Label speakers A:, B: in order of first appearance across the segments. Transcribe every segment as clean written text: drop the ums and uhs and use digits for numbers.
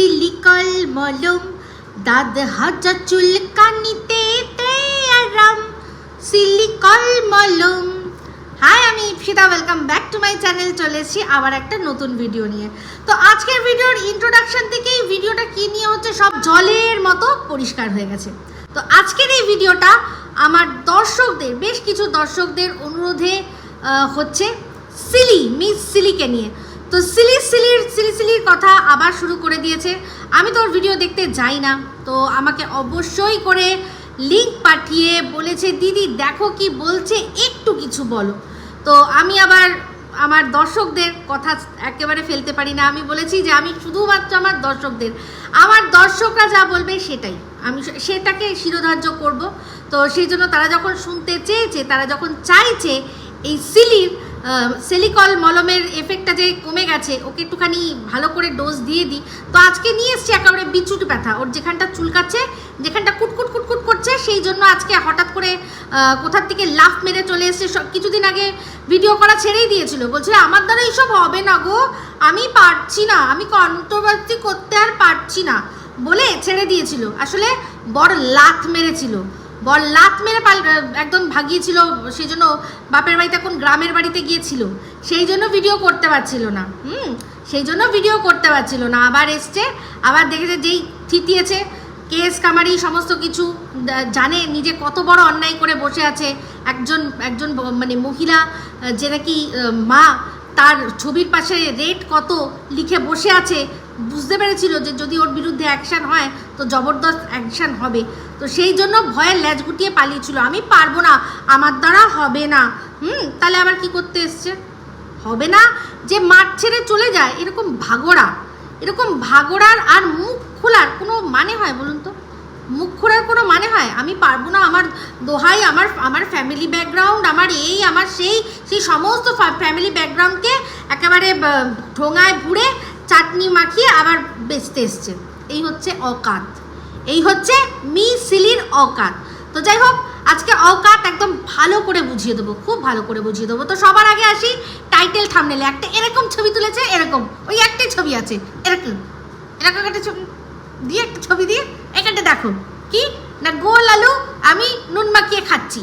A: সিলিকল মলম দাদ হাজা চুলকানিতে আরাম সিলিকল মলম। হাই, আমি Ipsita, welcome back to my channel. চলে এসেছি আবার একটা নতুন ভিডিও নিয়ে। তো আজকের ভিডিওর ইন্ট্রোডাকশন থেকেই ভিডিওটা কী নিয়ে হচ্ছে সব জলের মতো পরিষ্কার হয়ে গেছে। তো আজকের এই ভিডিওটা আমার দর্শকদের, বেশ কিছু দর্শকদের অনুরোধে হচ্ছে মিস সিলিকে নিয়ে। তো সিলির কথা আবার শুরু করে দিয়েছে। আমি তো ওর ভিডিও দেখতে যাই না, তো আমাকে অবশ্যই করে লিঙ্ক পাঠিয়ে বলেছে, দিদি দেখো কি বলছে, একটু কিছু বলো। তো আমি আবার আমার দর্শকদের কথা একেবারে ফেলতে পারি না। আমি বলেছি যে আমি শুধুমাত্র আমার দর্শকরা যা বলবে সেটাই আমি সেটাকে শিরোধার্য করব। তো সেই জন্য তারা যখন শুনতে চেয়েছে, তারা যখন চাইছে এই সিলিকল মলমের এফেক্টটা যে কমে গেছে, ওকে একটুখানি ভালো করে ডোজ দিয়ে দিই। তো আজকে নিয়ে এসছি একেবারে বিচুট ব্যথা, ওর যেখানটা চুলকাচ্ছে, যেখানটা কুটকুট কুটকুট করছে, সেই জন্য আজকে হঠাৎ করে কোথার থেকে লাফ মেরে চলে এসছে। কিছুদিন আগে ভিডিও করা ছেড়েই দিয়েছিল, বলছিল আমার দ্বারা এইসব হবে না গো, আমি পারছি না, আমি কন্ট্রোভার্সি করতে আর পারছি না বলে ছেড়ে দিয়েছিল। আসলে বড় লাথ মেরেছিল, একদম ভাগিয়েছিল। সেই জন্য বাপের বাড়িতে এখন গ্রামের বাড়িতে গিয়েছিল, সেই জন্য ভিডিও করতে পারছিল না। আবার এসছে, আবার দেখেছে যেই থিতিয়েছে, কেস কামারি সমস্ত কিছু জানে, নিজে কত বড় অন্যায় করে বসে আছে। একজন মানে মহিলা যে নাকি মা, তার ছবির পাশে রেট কত লিখে বসে আছে, বুঝতে পেরেছিল যে যদি ওর বিরুদ্ধে অ্যাকশান হয় তো জবরদস্ত অ্যাকশান হবে। তো সেই জন্য ভয়ে ল্যাজ গুটিয়ে পালিয়েছিল, আমি পারবো না, আমার দ্বারা হবে না। তাহলে আবার কি করতে এসছে? হবে না যে মাঠ ছেড়ে চলে যায়, এরকম ভাগড়ার আর মুখ খোলার কোনো মানে হয় বলুন তো? মুখ খোলার কোনো মানে হয়? আমি পারবো না, আমার দোহাই, আমার ফ্যামিলি ব্যাকগ্রাউন্ড, আমার আমার সেই সমস্ত ফ্যামিলি ব্যাকগ্রাউন্ডকে একেবারে ঠোঙায় ভুড়ে চাটনি মাখিয়ে আবার বেচতে এসছে। এই হচ্ছে অকাত, এই হচ্ছে মিস সিলির অকাত। তো যাই হোক, আজকে অকাত একদম ভালো করে বুঝিয়ে দেবো, খুব ভালো করে বুঝিয়ে দেবো। তো সবার আগে আসি টাইটেল থাম্বনেলে একটা এরকম ছবি তুলেছে, এরকম ওই একটাই ছবি আছে, এরকম একটা ছবি দিয়ে, একটা ছবি দিয়ে এখানটা দেখো কি না, গোল আলু আমি নুন মাখিয়ে খাচ্ছি।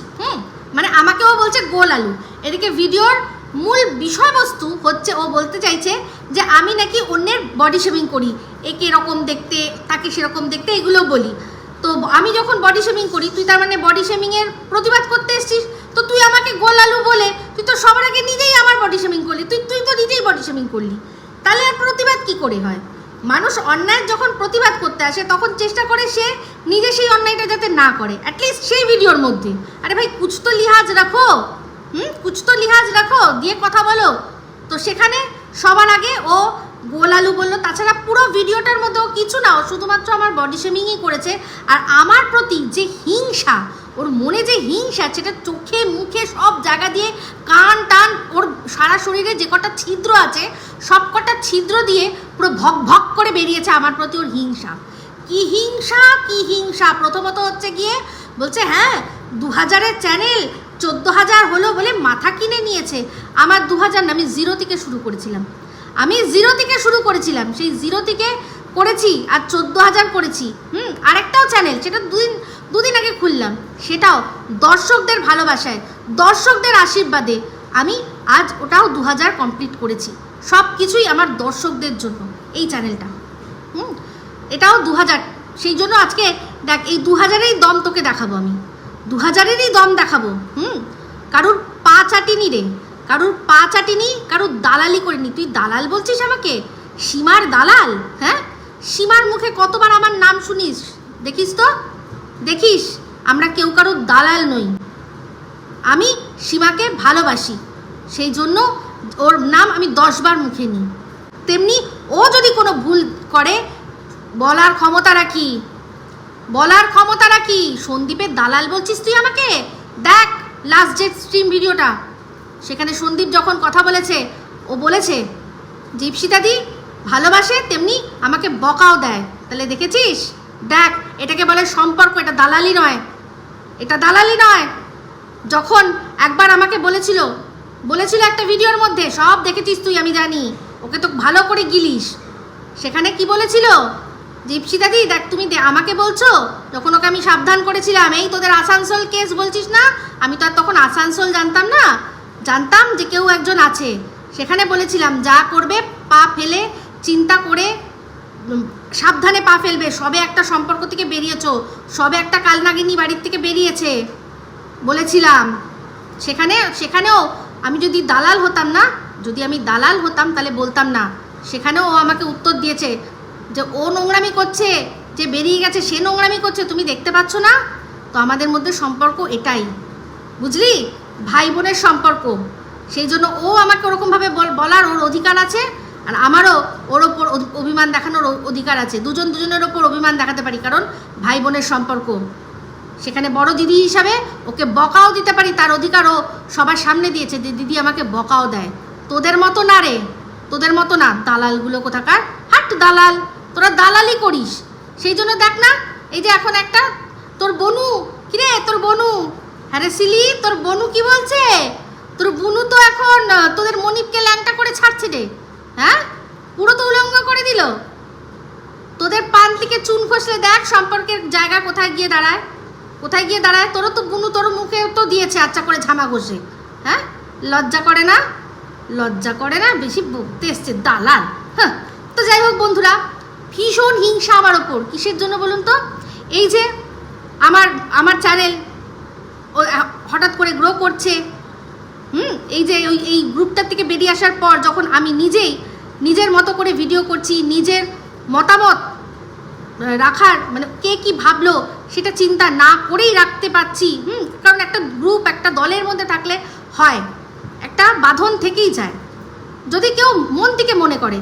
A: মানে আমাকেও বলছে গোল আলু। এদিকে ভিডিওর মূল বিষয়বস্তু হচ্ছে, ও বলতে চাইছে যে আমি নাকি অন্যের বডি শেমিং করি, একে এরকম দেখতে, তাকে সেরকম দেখতে, এগুলো বলি। তো আমি যখন বডি শেমিং করি, তুই তার মানে বডি শেমিংয়ের প্রতিবাদ করতে এসছিস। তো তুই আমাকে গোল আলু বলে তুই তো সবার আগে নিজেই আমার বডি শেমিং করলি, তুই তো নিজেই বডি শেমিং করলি। তাহলে আর প্রতিবাদ কি করে হয়? মানুষ অন্যায় যখন প্রতিবাদ করতে আসে, তখন চেষ্টা করে সে নিজে সেই অন্যায়টা যাতে না করে, অ্যাটলিস্ট সেই ভিডিওর মধ্যে। আরে ভাই, কুছ তো লিহাজ রাখো, দিয়ে কথা বলো। তো সেখানে সবার আগে ও গোল আলু বললো। তাছাড়া পুরো ভিডিওটার মধ্যে ও কিছু না, ও শুধুমাত্র আমার বডি শেমিংই করেছে। আর আমার প্রতি যে হিংসা, ওর মনে যে হিংসা, সেটা চোখে মুখে সব জায়গা দিয়ে, কান টান, ওর সারা শরীরে যে কটা ছিদ্র আছে সব কটা ছিদ্র দিয়ে পুরো ভক ভক করে বেরিয়েছে আমার প্রতি ওর হিংসা। কি হিংসা! প্রথমত হচ্ছে গিয়ে বলছে, হ্যাঁ 2000-এর চ্যানেল 14,000 হলো বলে মাথা কিনে নিয়েছে। আমার 2000 না, আমি জিরো থেকে শুরু করেছিলাম, সেই জিরো থেকে করেছি আর 14,000 করেছি। আরেকটাও চ্যানেল, সেটা দুদিন আগে খুললাম, সেটাও দর্শকদের ভালোবাসায়, দর্শকদের আশীর্বাদে আমি আজ ওটাও 2000 কমপ্লিট করেছি। সব কিছুই আমার দর্শকদের জন্য এই চ্যানেলটা। এটাও 2000। সেই জন্য আজকে দেখ, এই 2000-এরই দম তোকে দেখাবো, আমি 2000-এরই দম দেখাবো। কারুর পা চাটিনি, কারুর দালালি করিনি। তুই দালাল বলছিস আমাকে? সীমার দালাল? হ্যাঁ, সীমার মুখে কতবার আমার নাম শুনিস, দেখিস আমরা কেউ কারুর দালাল নই। আমি সীমাকে ভালোবাসি, সেই জন্য ওর নাম আমি 10 বার মুখে নিই। তেমনি ও যদি কোনো ভুল করে, বলার ক্ষমতা রাখি। সন্দীপের দালাল বলছিস তুই আমাকে? দেখ লাস্ট যে স্ট্রিম ভিডিওটা, সেখানে সন্দীপ যখন কথা বলেছে, ও বলেছে যে ইপসিতাদি ভালোবাসে, তেমনি আমাকে বকাও দেয়। তাহলে দেখেছিস, দেখ এটাকে বলে সম্পর্ক, এটা দালালি নয়। যখন একবার আমাকে বলেছিল একটা ভিডিওর মধ্যে, সব দেখেছিস তুই, আমি জানি, ওকে তো ভালো করে গিলিস। সেখানে কি বলেছিল যে ইপসিতাদি দেখ তুমি আমাকে বলছো, যখন ওকে আমি সাবধান করেছিলাম এই তোদের আসানসোল কেস বলছিস না, আমি তো আর তখন আসানসোল জানতাম না, জানতাম যে কেউ একজন আছে, সেখানে বলেছিলাম যা করবে পা ফেলে চিন্তা করে সাবধানে পা ফেলবে, সবে একটা সম্পর্ক থেকে বেরিয়েছো, সবে একটা কালনাগিনী বাড়ির থেকে বেরিয়েছে বলেছিলাম। সেখানেও আমি যদি দালাল হতাম না, যদি আমি দালাল হতাম তাহলে বলতাম না। সেখানেও ও আমাকে উত্তর দিয়েছে যে ও নোংরামি করছে, যে বেরিয়ে গেছে সে নোংরামি করছে, তুমি দেখতে পাচ্ছ না? তো আমাদের মধ্যে সম্পর্ক এটাই, বুঝলি, ভাই বোনের সম্পর্ক। সেই জন্য ও আমাকে ওরকমভাবে বলার ওর অধিকার আছে, আর আমারও ওর ওপর অভিমান দেখানোর অধিকার আছে। দুজনের ওপর অভিমান দেখাতে পারি, কারণ ভাই বোনের সম্পর্ক। সেখানে বড় দিদি হিসাবে ওকে বকাও দিতে পারি, তার অধিকার ও সবার সামনে দিয়েছে, যে দিদি আমাকে বকাও দেয়। তোদের মতো না রে, তোদের মতো না, দালালগুলো কোথাকার, হাট দালাল, তোরা দালালি করিস। সেই জন্য দেখ না, এই যে এখন একটা তোর বনু, কিরে তোর বনু, হ্যাঁ রে সিলি, তোর বনু কি বলছে, তোর বনু তো এখন তোদের মনিপকে ল্যাংটা করে ছাড়ছে রে, হ্যাঁ পুরো তো উলঙ্গ করে দিল। তোদের পান থেকে চুন খসলে দেখ সম্পর্কের জায়গা কোথায় গিয়ে দাঁড়ায়, কোথায় গিয়ে দাঁড়ায়। তোরও তো বুনু তোর মুখে তো দিয়েছে আচ্ছা করে ঝামা ঘষে, হ্যাঁ লজ্জা করে না, লজ্জা করে না, বেশি বকতে এসছে দালাল। হ্যাঁ, তো যাই হোক বন্ধুরা, ভীষণ হিংসা আমার ওপর, কিসের জন্য বলুন তো? এই যে আমার চ্যানেল হঠাৎ করে গ্রো করছে, এই যে এই গ্রুপটার থেকে বেরিয়ে আসার পর যখন আমি নিজের মতো করে ভিডিও করছি, নিজের মতামত রাখার মানে কে কি ভাবলো সেটা চিন্তা না করেই রাখতে পারছি, কারণ একটা গ্রুপ একটা দলের মধ্যে থাকলে হয় একটা বাঁধন থেকেই যায়, যদি কেউ মন থেকে মনে করে।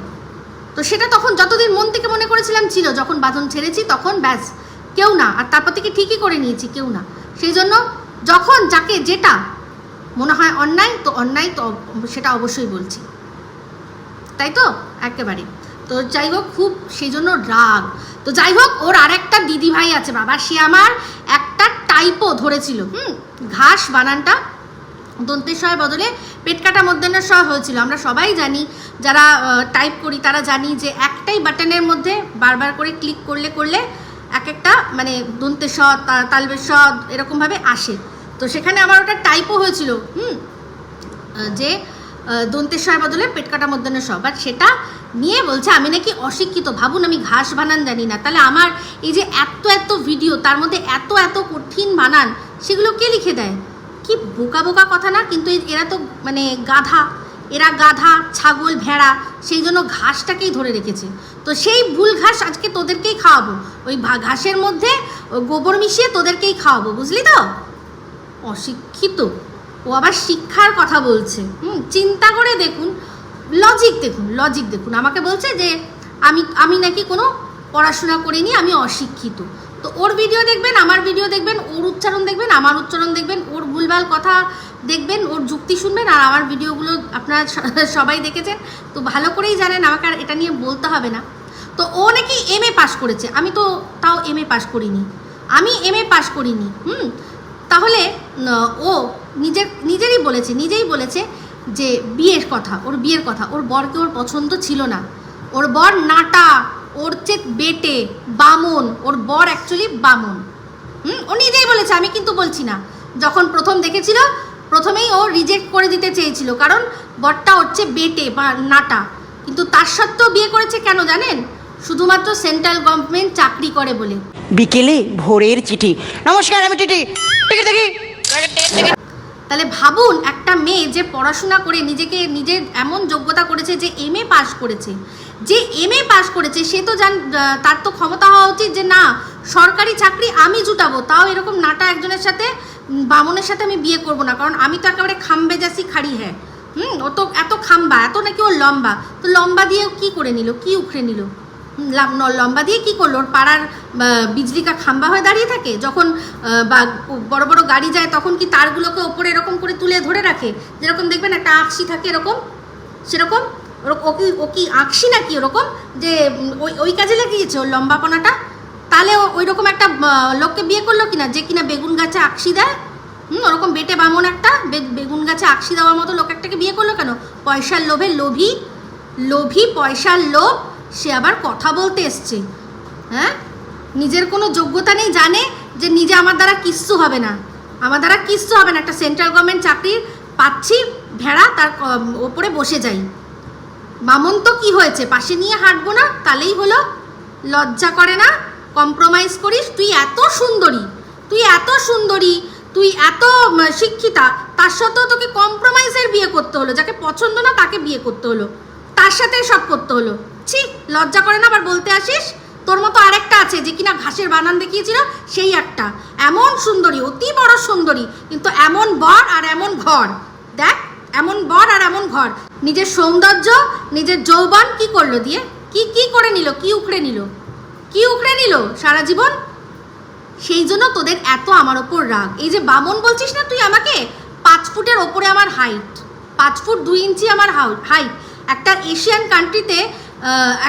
A: তো সেটা তখন যতদিন মন থেকে মনে করেছিলাম ছিল, যখন বাঁধন ছেড়েছি তখন ব্যাস কেউ না, আর তারপর থেকে ঠিকই করে নিয়েছি কেউ না। সেই জন্য যখন যাকে যেটা মনে হয় অন্যায়, তো অন্যায় তো সেটা অবশ্যই বলছি, তাই তো একেবারে। তো যাই হোক, খুব সেই জন্য রাগ। তো যাই হোক, ওর আরেকটা দিদি ভাই আছে বাবা, সে আমার একটা টাইপও ধরেছিল, ঘাস বানানটা দন্তেশ্বরের বদলে পেট কাটা মধ্যাহ্ন স হয়েছিল। আমরা সবাই জানি, যারা টাইপ করি তারা জানি যে একটাই বাটনের মধ্যে বারবার করে ক্লিক করলে এক একটা মানে দন্তের স তালবের স এরকমভাবে আসে। তো সেখানে আমার ওটা টাইপও হয়েছিল, যে দন্তেশ্বরের বদলে পেট কাটা মধ্যাহ্ন স, বাট সেটা নিয়ে বলছে আমি নাকি অশিক্ষিত। ভাবুন, আমি ঘাস বানান জানি না, তাহলে আমার এই যে এত ভিডিও, তার মধ্যে এত কঠিন বানান, সেগুলো কে লিখে দেয়? কি বোকা বোকা কথা না? কিন্তু এরা তো মানে গাধা ছাগল ভেড়া, সেই জন্য ঘাসটাকেই ধরে রেখেছে। তো সেই ভুল ঘাস আজকে তোদেরকেই খাওয়াবো, ওই ঘাসের মধ্যে গোবর মিশিয়ে তোদেরকেই খাওয়াবো, বুঝলি তো? অশিক্ষিত, ও আবার শিক্ষার কথা বলছে। চিন্তা করে দেখুন, লজিক দেখুন, আমাকে বলছে যে আমি নাকি কোনো পড়াশোনা করিনি, আমি অশিক্ষিত। তো ওর ভিডিও দেখবেন, আমার ভিডিও দেখবেন, ওর উচ্চারণ দেখবেন, আমার উচ্চারণ দেখবেন, ওর ভুলভাল কথা দেখবেন, ওর যুক্তি শুনবেন। আর আমার ভিডিওগুলো আপনারা সবাই দেখেছেন, তো ভালো করেই জানেন, আমাকে আর এটা নিয়ে বলতে হবে না। তো ও নাকি MA পাস করেছে, আমি তো তাও MA পাস করিনি, আমি MA পাস করিনি। তাহলে ও নিজেই বলেছে যে ওর বিয়ের কথা, ওর বরকে ওর পছন্দ ছিল না, ওর বর নাটা, ওর চেয়ে বেটে বামন, ওর বর অ্যাকচুয়ালি বামন। ও নিজেই বলেছে, আমি কিন্তু বলছি না। যখন প্রথম দেখেছিল, প্রথমেই ও রিজেক্ট করে দিতে চেয়েছিল, কারণ বরটা হচ্ছে বেটে বা নাটা। কিন্তু তার সত্ত্বেও বিয়ে করেছে কেন জানেন? শুধুমাত্র সেন্ট্রাল গভর্নমেন্ট চাকরি করে বলে।
B: বিকেলে ভোরের চিঠি। নমস্কার, আমি টিটি, টিকিট দেখি।
A: তাহলে ভাবুন, একটা মেয়ে যে পড়াশোনা করে নিজের এমন যোগ্যতা করেছে যে MA পাস করেছে, সে তো তার তো ক্ষমতা হওয়া উচিত যে না, সরকারি চাকরি আমি জুটাবো, তাও এরকম নাটা একজনের সাথে, বামনের সাথে আমি বিয়ে করব না, কারণ আমি তো একেবারে খাম্বে যাসি খাড়ি। হ্যাঁ, ও তো এত খাম্বা, এত নাকি ও লম্বা। তো লম্বা দিয়ে কি করে নিল, কি উখড়ে নিল? লম্বা দিয়ে কি করলো? ওর পাড়ার বিজলিকা খাম্বা হয়ে দাঁড়িয়ে থাকে, যখন বা বড় বড় গাড়ি যায় তখন কি তারগুলোকে ওপরে এরকম করে তুলে ধরে রাখে, যেরকম দেখবেন একটা আঁকশি থাকে এরকম, সেরকম ও কি আঁকশি নাকি ওরকম যে ওই কাজে লাগিয়েছে ওর লম্বাপনাটা? তাহলে ওই রকম একটা লোককে বিয়ে করলো কিনা, যে কিনা বেগুন গাছে আঁকশি দেয়। ওরকম বেটে বামন একটা বেগুন গাছে আঁকশি দেওয়ার মতো লোক একটাকে বিয়ে করলো কেন? পয়সার লোভে, লোভী পয়সার লোভ, সে আবার কথা বলতে এসছে। হ্যাঁ, নিজের কোনো যোগ্যতা নেই, জানে যে নিজে আমার দ্বারা কিচ্ছু হবে না, আমার দ্বারা কিচ্ছু হবে না, একটা সেন্ট্রাল গভর্নমেন্ট চাকরি পাচ্ছি, ভেড়া তার ওপরে বসে যাই। মামন তো কি হয়েছে, পাশে নিয়ে হাঁটবো না, তাহলেই হলো। লজ্জা করে না? কম্প্রোমাইজ করিস? তুই এত সুন্দরী, তুই এত সুন্দরী, তুই এত শিক্ষিতা, তার সত্ত্বেও তোকে কম্প্রোমাইজের বিয়ে করতে হলো, যাকে পছন্দ না তাকে বিয়ে করতে হলো, তার সাথে সব করতে হলো। ছি, লজ্জা করে না? আবার বলতে আসিস তোর মতো আরেকটা আছে যে কিনা ঘাসের বানান দেখিয়েছিল, সেই একটা এমন সুন্দরী, অতি বড় সুন্দরী, কিন্তু এমন বর আর এমন ঘর। দেখ, এমন বর আর এমন ঘর। নিজের সৌন্দর্য, নিজের যৌবন কি করলো দিয়ে? কি করে নিল? কি উখড়ে নিল? কি উখড়ে নিল সারা জীবন? সেই জন্য তোদের এত আমার ওপর রাগ। এই যে বামন বলছিস না তুই আমাকে, 5 ফুটের ওপরে আমার হাইট, 5 ফুট 2 ইঞ্চি আমার হাইট। একটা এশিয়ান কান্ট্রিতে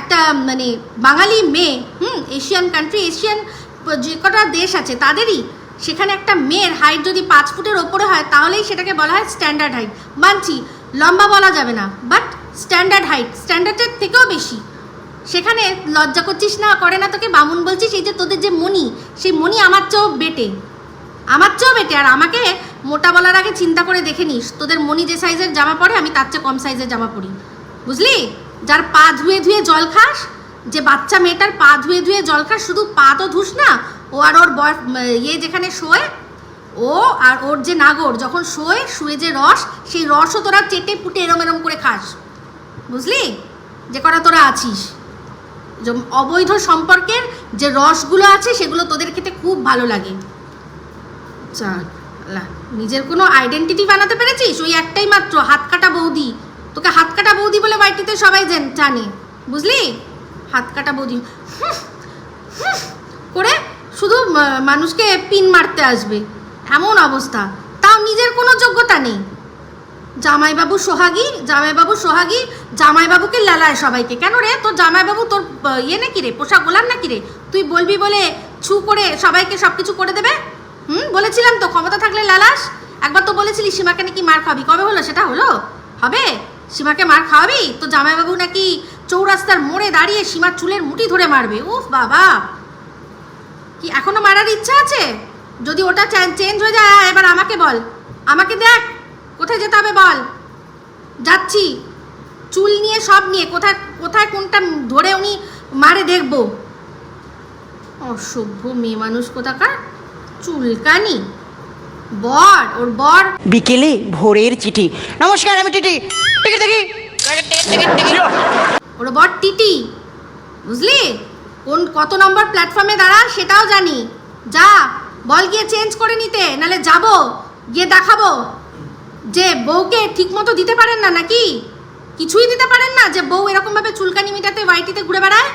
A: একটা মানে বাঙালি মেয়ে, এশিয়ান কান্ট্রি, এশিয়ান যে কটা দেশ আছে তাদেরই, সেখানে একটা মেয়ের হাইট যদি 5 ফুটের ওপরে হয় তাহলেই সেটাকে বলা হয় স্ট্যান্ডার্ড হাইট। মানছি লম্বা বলা যাবে না, বাট স্ট্যান্ডার্ড হাইট, স্ট্যান্ডার্ডের থেকেও বেশি। সেখানে লজ্জা করছিস না? করে না তোকে বামুন বলছিস? এই যে তোদের যে মনি, সেই মনি আমার চেয়েও বেটে, আমার চেয়েও বেটে। আর আমাকে মোটা বলার আগে চিন্তা করে দেখে নিস, তোদের মনি যে সাইজের জামা পরে আমি তার চেয়ে কম সাইজের জামা পরি, বুঝলি? যার পা ধুয়ে ধুয়ে জল খাস, যে বাচ্চা মেয়েটার পা ধুয়ে ধুয়ে জল খাস, শুধু পা তো ধুস না, ও আর ওর যেখানে শোয়, ও আর ওর যে নাগর যখন শুয়ে যে রস, সেই রসও তোরা চেটে পুটে এরম এরম করে খাস, বুঝলি? যে করা তোরা আছিস, অবৈধ সম্পর্কের যে রসগুলো আছে সেগুলো তোদের খেতে খুব ভালো লাগে। নিজের কোনো আইডেন্টিটি বানাতে পেরেছিস? ওই একটাই মাত্র, হাত কাটা বৌদি। তোকে হাত কাটা বৌদি বলে বাড়িতে সবাই জানে, বুঝলি? হাত কাটা বৌদি করে শুধু মানুষকে পিন মারতে আসবে, এমন অবস্থা। তাও নিজের কোনো যোগ্যতা নেই। জামাইবাবু সোহাগী, জামাইবাবু সোহাগী, জামাইবাবুকে লালায় সবাইকে। কেন রে, তোর জামাইবাবু তোর নাকি রে, পোশাক গোলাম নাকি রে? তুই বলবি বলে ছু করে সবাইকে সব কিছু করে দেবে? বলেছিলাম তো, ক্ষমতা থাকলে লালাস। একবার তো বলেছিলি সীমাকে নাকি মার খাওয়াবি, কবে হলো সেটা? হলো? হবে? সীমাকে মার খাওয়াবি? তো জামাইবাবু নাকি চৌরাস্তার মোড়ে দাঁড়িয়ে সীমার চুলের মুঠি ধরে মারবে। উফ বাবা, কি এখনো মারার ইচ্ছা আছে? যদি ওটা চেঞ্জ হয়ে যায়, এবার আমাকে বল, আমাকে দেখ কোথায় যেতে হবে বল, যাচ্ছি। চুল নিয়ে সব নিয়ে, কোথায় কোথায় কোনটা ধরে উনি মারে দেখবো। অসভ্য মেয়ে মানুষ কোথাকার, চুলকানি। বর, ওর বর
B: বিকেলে ভোরের চিঠি। নমস্কার, আমি টিটি। টিকিট দেখি।
A: ওর বর টিটি, বুঝলি? কত নম্বর প্ল্যাটফর্মে দাঁড়া সেটাও জানি। যা বল গিয়ে চেঞ্জ করে নিতে, নাহলে যাবো গিয়ে দেখাবো যে বউকে ঠিক মতো দিতে পারেন না, নাকি কিছুই দিতে পারেন না, যে বউ এরকমভাবে চুলকানি মিটাতে ওয়াইটিতে ঘুরে বেড়ায়।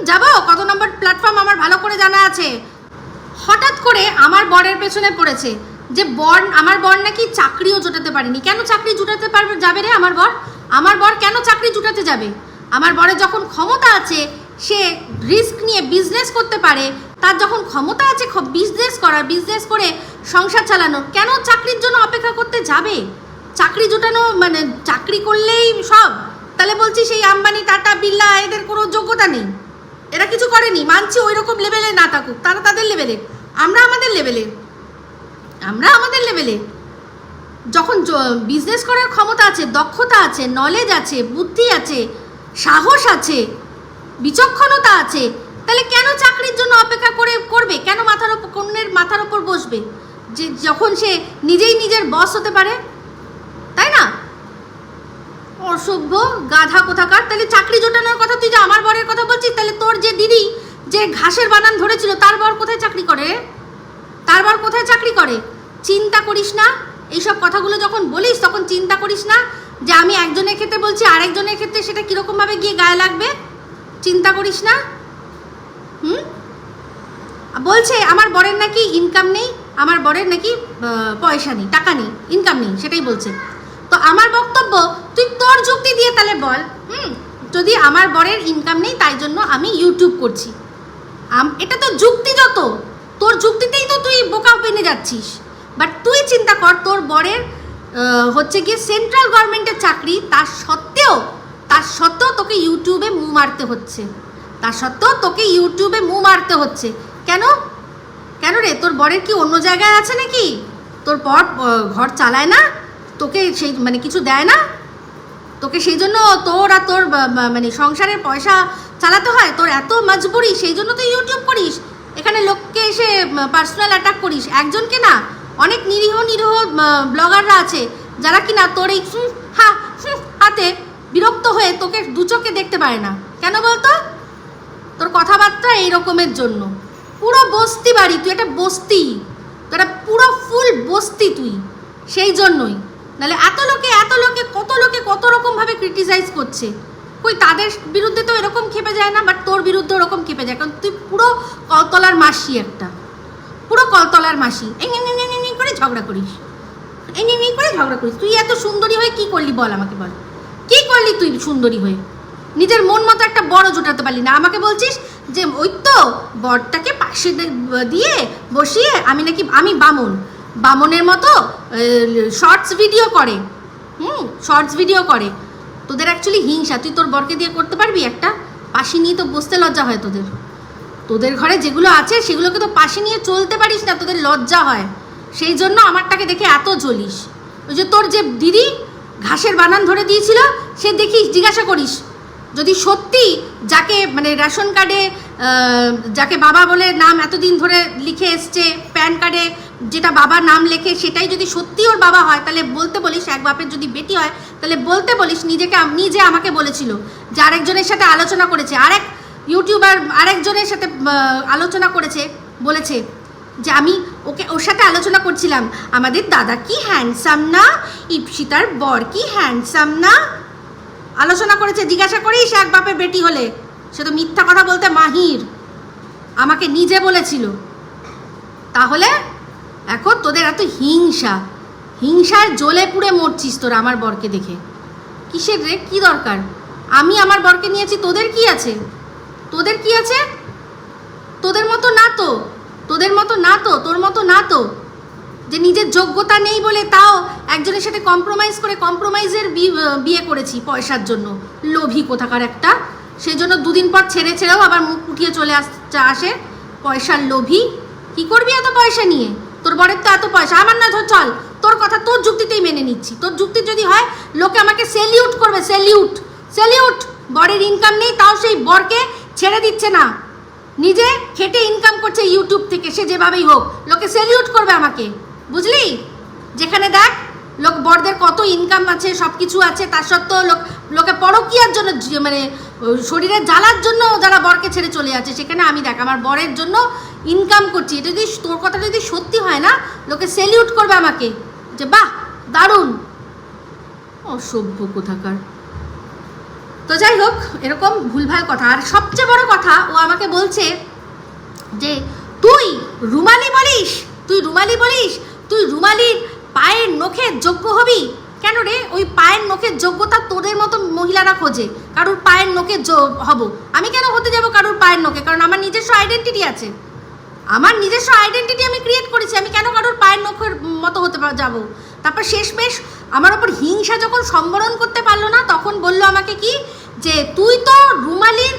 A: যাবো, কত নম্বর প্ল্যাটফর্ম আমার ভালো করে জানা আছে। হঠাৎ করে আমার বরের পেছনে পড়েছে যে আমার বর নাকি চাকরিও জোটাতে পারেনি। কেন চাকরি জোটাতে যাবে রে আমার বর কেন চাকরি জোটাতে যাবে? আমার বরের যখন ক্ষমতা আছে, সে রিস্ক নিয়ে বিজনেস করতে পারে, তার যখন ক্ষমতা আছে বিজনেস করে সংসার চালানোর, কেন চাকরির জন্য অপেক্ষা করতে যাবে? চাকরি জোটানো মানে চাকরি করলেই সব? তাহলে বলছি সেই আম্বানি, টাটা, বিড়লা এদের কোনো যোগ্যতা নেই, এরা কিছু করেনি। মানছি ওই রকম লেভেলে না থাকুক, তারা তাদের লেভেলে, আমরা আমাদের লেভেলে। যখন বিজনেস করার ক্ষমতা আছে, দক্ষতা আছে, নলেজ আছে, বুদ্ধি আছে, সাহস আছে, বিচক্ষণতা আছে, তাহলে কেন চাকরির জন্য অপেক্ষা করবে? কেন মাথার ওপর বসবে যে যখন সে নিজেই নিজের বস হতে পারে, তাই না? অসভ্য গাধা কোথাকার। তাহলে চাকরি জোটানোর কথা তুই যে আমার বরের কথা বলছিস, তাহলে তোর যে দিদি যে ঘাসের বানান ধরেছিল, তার বর কোথায় চাকরি করে? চিন্তা করিস না? এইসব কথাগুলো যখন বলিস তখন চিন্তা করিস না যে আমি একজনের ক্ষেত্রে বলছি, আরেকজনের ক্ষেত্রে সেটা কিরকমভাবে গিয়ে গায়ে লাগবে? চিন্তা করিস না? বলছে আমার বরের নাকি ইনকাম নেই, আমার বরের নাকি পয়সা নেই, টাকা নেই, ইনকাম নেই, সেটাই বলছে। তো আমার বক্তব্য, তুই তোর যুক্তি দিয়ে তাহলে বল। যদি আমার বরের ইনকাম নেই তাই জন্য আমি ইউটিউব করছি, এটা তো যুক্তিগত। তোর যুক্তিতেই তো তুই বোকা বেনে যাচ্ছিস। বাট তুই চিন্তা কর, তোর বরের হচ্ছে গিয়ে সেন্ট্রাল গভর্নমেন্টের চাকরি, তার সত্ত্বেও তোকে ইউটিউবে মুখ মারতে হচ্ছে। তা সত্ত্বেও তোকে ইউটিউবে মুখ মারতে হচ্ছে। কেন কেন রে, তোর বরের কি অন্য জায়গায় আছে নাকি? তোর বর ঘর চালায় না, তোকে সেই মানে কিছু দেয় না তোকে, সেই জন্য তোর আর তোর মানে সংসারের পয়সা চালাতে হয়? তোর এত মজবুরি, সেই জন্য তো ইউটিউব করিস, এখানে লোককে এসে পার্সোনাল অ্যাটাক করিস। একজনকে না, অনেক নিরীহ নিরীহ ব্লগাররা আছে যারা কি না তোর এই হাতে বিরক্ত হয়ে তোকে দু চোখে দেখতে পারে না। কেন বলতো? তোর কথাবার্তা এই রকমের জন্য। পুরো বস্তি বাড়ি, তুই একটা বস্তি, তোর পুরো ফুল বস্তি তুই, সেই জন্যই। নাহলে এত লোকে কত রকমভাবে ক্রিটিসাইজ করছে, কই তাদের বিরুদ্ধে তো এরকম খেপে যায় না, বাট তোর বিরুদ্ধে ওরকম খেপে যায়, কারণ তুই পুরো কলতলার মাসি, একটা পুরো কলতলার মাসি। করে ঝগড়া করিস, তুই এত সুন্দরী হয়ে কি করলি বল আমাকে, বল কি করলি তুই সুন্দরী হয়ে? নিজের মন মতো একটা বড় জোটাতে পারলি না, আমাকে বলছিস যে ওই তো বরটাকে পাশে দিয়ে বসিয়ে আমি বামনের মতো শর্টস ভিডিও করে, শর্টস ভিডিও করে। তোদের অ্যাকচুয়ালি হিংসা, তুই তোর বরকে দিয়ে করতে পারবি? একটা পাশে নিয়ে তো বসতে লজ্জা হয় তোদের ঘরে যেগুলো আছে সেগুলোকে তো পাশে নিয়ে চলতে পারিস না, তোদের লজ্জা হয়, সেই জন্য আমারটাকে দেখে এত জ্বলিস। ওই যে তোর যে দিদি ঘাসের বানান ধরে দিয়েছিল, সে দেখিস, জিজ্ঞাসা করিস, যদি সত্যি যাকে মানে রেশন কার্ডে যাকে বাবা বলে নাম এতদিন ধরে লিখে এসছে, প্যান কার্ডে যেটা বাবার নাম লেখে সেটাই যদি সত্যি ওর বাবা হয়, তাহলে বলতে বলিস, এক বাপের যদি বেটি হয় তাহলে বলতে বলিস নিজে আমাকে বলেছিল যে আরেকজনের সাথে আলোচনা করেছে, আরেক ইউটিউবার আরেকজনের সাথে আলোচনা বলেছে যে আমি ওর সাথে আলোচনা করছিলাম, আমাদের দাদা কি হ্যান্ডসাম না, ইপসিতার বর কি হ্যান্ডসাম না, আলোচনা করেছে। জিজ্ঞাসা করিস এক বাপের বেটি হলে, সে তো মিথ্যা কথা বলতে মাহির, আমাকে নিজে বলেছিল। তাহলে এখন তোদের এত হিংসার জ্বলে পুড়ে মরছিস তোরা আমার বরকে দেখে। কিসের রে, কি দরকার? আমি আমার বরকে নিয়েছি, তোদের কি আছে? তোদের মতো না তো যে নিজের যোগ্যতা নেই বলে তাও একজনের সাথে কম্প্রোমাইজের বিয়ে করেছি পয়সার জন্য, লোভী কোথাকার একটা। সেই জন্য দুদিন পর ছেড়েও আবার মুখ উঠিয়ে চলে আসে, পয়সার লোভী। কি করবি এত পয়সা নিয়ে? তোর বরের তো এত পয়সা, আমার না, চল তোর কথা তোর যুক্তিতেই মেনে নিচ্ছি। তোর যুক্তি যদি হয়, লোকে আমাকে সেলিউট করবে, সেলিউট। বরের ইনকাম নেই, তাও সেই বরকে ছেড়ে দিচ্ছে না, নিজে খেটে ইনকাম করছে ইউটিউব থেকে, সে যেভাবেই হোক, লোকে সেলিউট করবে আমাকে, বুঝলি? যেখানে দেখ লোক বরদের কত ইনকাম আছে, সব কিছু আছে, তার সত্ত্বেও লোকে পরকীয়ার জন্য মানে শরীরের জ্বালার জন্য যারা বরকে ছেড়ে চলে যাচ্ছে, সেখানে আমি দেখ আমার বরের জন্য ইনকাম করছি। এটা যদি তোর কথা যদি সত্যি হয় না, লোকে সেলিউট করবে আমাকে, যে বাহ দারুণ, অসভ্য কোথাকার। তো যাই হোক, এরকম ভুলভাল কথা। আর সবচেয়ে বড় কথা, ও আমাকে বলছে যে তুই রুমালি বলিস, তুই রুমালির পায়ের নখের যোগ্য হবি। কেন রে? ওই পায়ের নখের যোগ্যতা তোদের মতো মহিলারা খোঁজে, কারুর পায়ের নখে হব। আমি কেন হতে যাব কারুর পায়ের নখে? কারণ আমার নিজস্ব আইডেন্টিটি আছে, আমি ক্রিয়েট করেছি। আমি কেন কারুর পায়ের নখের মতো হতে যাব? তারপর শেষমেশ আমার ওপর হিংসা যখন সম্বরণ করতে পারলো না, তখন বললো আমাকে কি, যে তুই তো রুমালির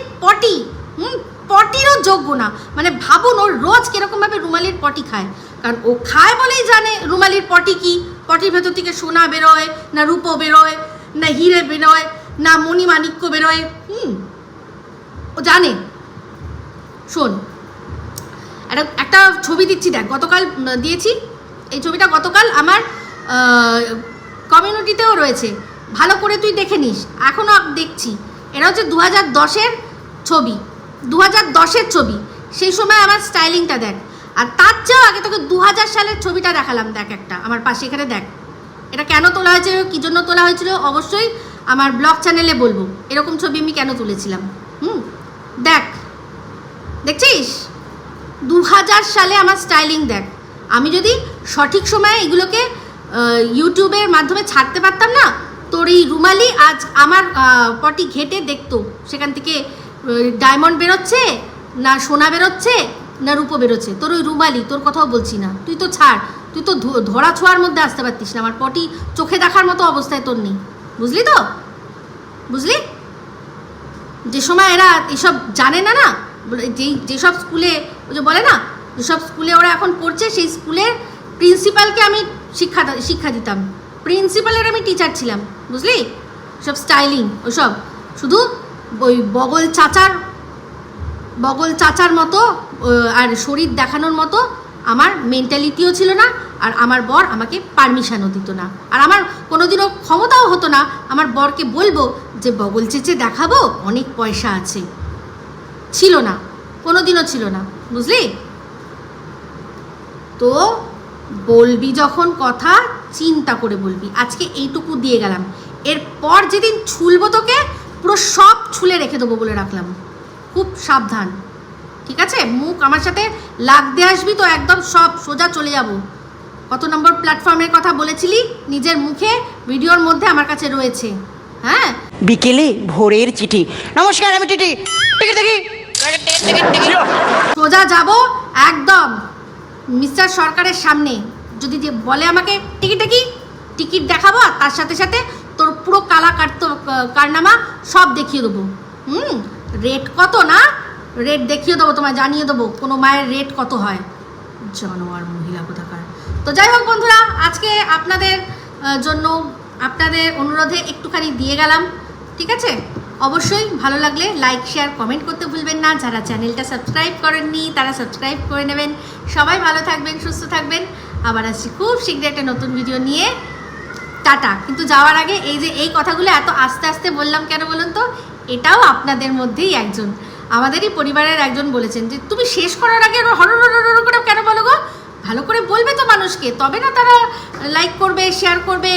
A: পটিরও যোগ্য না। মানে ভাবুন, ওর রোজ কিরকমভাবে রুমালির পটি খায়, কারণ ও খায় বলেই জানে রুমালির পটি কি। পটির ভেতর থেকে সোনা বেরোয় না, রূপো বেরোয় না, হিরে বেরোয় না, মণিমাণিক্য বেরোয়, ও জানে। শোন, একটা ছবি দিচ্ছি, দেখ, গতকাল দিয়েছি এই ছবিটা, গতকাল আমার কমিউনিটিতেও রয়েছে, ভালো করে তুই দেখে নিস। এখনও দেখছি, এটা হচ্ছে 2010-এর ছবি, 2010-এর ছবি। সেই সময় আমার স্টাইলিংটা দেখ, আর তার চেয়েও আগে তোকে 2000 সালের ছবিটা দেখালাম, দেখ একটা আমার পাশে, এখানে দেখ। এটা কেন তোলা হয়েছিল, কী জন্য তোলা হয়েছিল, অবশ্যই আমার ব্লগ চ্যানেলে বলবো এরকম ছবি আমি কেন তুলেছিলাম। দেখছিস 2000 সালে আমার স্টাইলিং দেখ। আমি যদি সঠিক সময়ে এগুলোকে ইউটিউবের মাধ্যমে ছাড়তে পারতাম না, তোর এই রুমালি আজ আমার পটি ঘেটে দেখতো, সেখান থেকে ডায়মন্ড বেরোচ্ছে না, সোনা বেরোচ্ছে না, রূপো বেরোচ্ছে। তোর ওই রুমালি, তোর কথাও বলছি না, তুই তো ছাড়, তুই তো ধরা ছোঁয়ার মধ্যে আসতে পারতিস না, আমার পটি চোখে দেখার মতো অবস্থায় তোর নেই, বুঝলি তো? বুঝলি যে সময় এরা এসব জানে না না, যেসব স্কুলে ওই যে বলে না, যেসব স্কুলে ওরা এখন পড়ছে সেই স্কুলের প্রিন্সিপালকে আমি শিক্ষা দিতাম, প্রিন্সিপালের আমি টিচার ছিলাম, বুঝলি? সব স্টাইলিং ওসব শুধু ওই বগল চাচার মতো আর শরীর দেখানোর মতো আমার মেন্টালিটিও ছিল না, আর আমার বর আমাকে পারমিশনও দিত না, আর আমার কোনোদিনও ক্ষমতাও হতো না আমার বরকে বলবো যে বগল চেঁচে দেখাবো, অনেক পয়সা আছে, ছিল না, কোনোদিনও ছিল না, বুঝলি? তো বলবি যখন কথা চিন্তা করে বলবি। আজকে এইটুকু দিয়ে গেলাম, এরপর যেদিন ছুলবো তোকে পুরো সব ছুলে রেখে দেবো বলে রাখলাম, খুব সাবধান, ঠিক আছে? মুখ আমার সাথে লাগতে আসবি তো একদম সব সোজা চলে যাব। কত নম্বর প্ল্যাটফর্মের কথা বলেছিলি নিজের মুখে, ভিডিওর মধ্যে আমার কাছে রয়েছে। হ্যাঁ,
B: বিকেলে ভোরের চিঠি। নমস্কার, আমি টিটি। টিকিট দেখি।
A: সোজা যাব একদম মিস্টার সরকারের সামনে, যদি যে বলে আমাকে টিকিট দেখাবো, আর তার সাথে সাথে তোর পুরো কারনামা সব দেখিয়ে দেবো। রেট কত না, রেট দেখিয়ে দেবো, তোমায় জানিয়ে দেবো কোনো মায়ের রেট কত হয়, জানোয়ার মহিলা কোথাকার। তো যাই হোক বন্ধুরা, আজকে আপনাদের জন্য আপনাদের অনুরোধে একটুখানি দিয়ে গেলাম, ঠিক আছে? অবশ্যই ভালো লাগলে লাইক শেয়ার কমেন্ট করতে ভুলবেন না, যারা চ্যানেলটা সাবস্ক্রাইব করেননি তারা সাবস্ক্রাইব করে নেবেন। সবাই ভালো থাকবেন, সুস্থ থাকবেন, আবার আসছি খুব শীঘ্রই একটা নতুন ভিডিও নিয়ে। টাটা। কিন্তু যাওয়ার আগে এই কথাগুলো এত আস্তে আস্তে বললাম কেন বলুন তো? এটাও আপনাদের মধ্যেই একজন, আমাদেরই পরিবারের একজন বলেছেন যে তুমি শেষ করার আগে হর করে কেন বলো গো? ভালো করে বলবে তো মানুষকে, তবে না তারা লাইক করবে, শেয়ার করবে,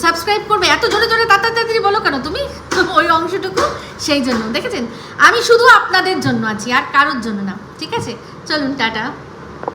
A: সাবস্ক্রাইব করবে। এত জোরে জোরে তাড়াতাড়ি বলো কেন তুমি? ওই অংশটুকু সেই জন্য, দেখেছেন? আমি শুধু আপনাদের জন্য আছি, আর কারোর জন্য না, ঠিক আছে? চলুন, টাটা।